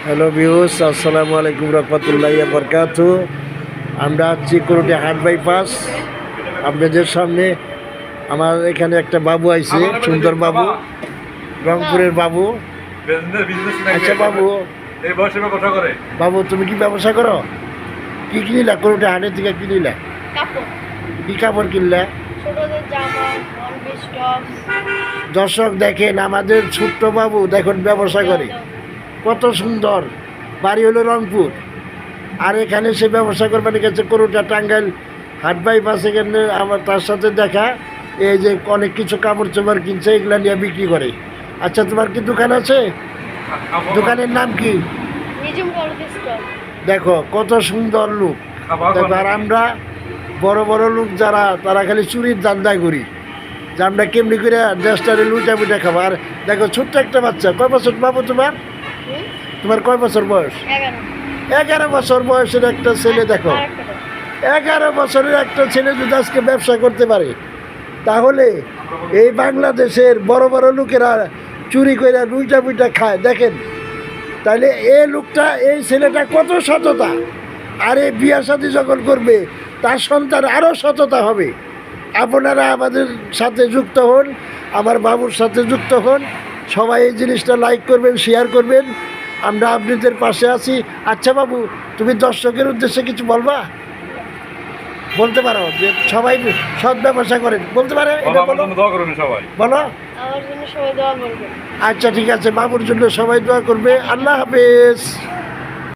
Hello views, আসসালামু আলাইকুম রহমতুল্লাহি ওয়া বারাকাতুহু। আমরা আছি করুটি হাট বাইপাস। আপনাদের সামনে আমার এখানে একটা বাবু আইছে, সুন্দর বাবু, রংপুরের বাবু। আচ্ছা বাবু, বাবু তুমি কি ব্যবসা করো? কি কিনিলা করুটি হাটের থেকে? কিনিলা কি কাপড় কিনলা? দর্শক দেখেন, আমাদের ছোট্ট বাবু দেখুন ব্যবসা করে, কত সুন্দর। বাড়ি হলো রংপুর, আর এখানে সে ব্যবসা করবার গেছে করুটা টাঙ্গাইল হাট বাইপাস। এখানে আমার তার সাথে দেখা, এই যে অনেক কিছু কাপড় চোপড় কিনছে, এগুলা নিয়ে বিক্রি করে। আচ্ছা, তোমার কি দোকান আছে? দোকানের নাম কি? দেখো কত সুন্দর লোক। দেখো, আর আমরা বড় বড় লোক যারা, তারা খালি চুরির দান্দায় করি, যে আমরা কেমনি করে দেশটারে লুটা বুটা খাবো। আর দেখো ছোট্ট একটা বাচ্চা, কয় বছর বাবু তোমার? তোমার কয় বছর বয়স? 11 বছর বয়সের একটা ছেলে। দেখো 11 বছরের একটা ছেলে যদি আজকে ব্যবসা করতে পারে, তাহলে এই বাংলাদেশের বড় বড় লোকেরা চুরি করে লুইটা বুইটা খায়। দেখেন তাহলে এই লোকটা, এই ছেলেটা কত সততা। আর এই বিয়া শাদী যখন করবে, তার সন্তান আরও সততা হবে। আপনারা আমাদের সাথে যুক্ত হন, আমার বাবুর সাথে যুক্ত হন। সবাই এই জিনিসটা লাইক করবেন, শেয়ার করবেন। আমরা আপনাদের পাশে আছি। আচ্ছা বাবু, তুমি দর্শকের উদ্দেশ্যে কিছু বলবা? বলতে পারো যে সবাই সৎ ব্যবসা করেন, বলতে পারে? এটা বলো, বলো। আচ্ছা ঠিক আছে, বাবুর জন্য সবাই দোয়া করবে। আল্লাহ হাফেজ।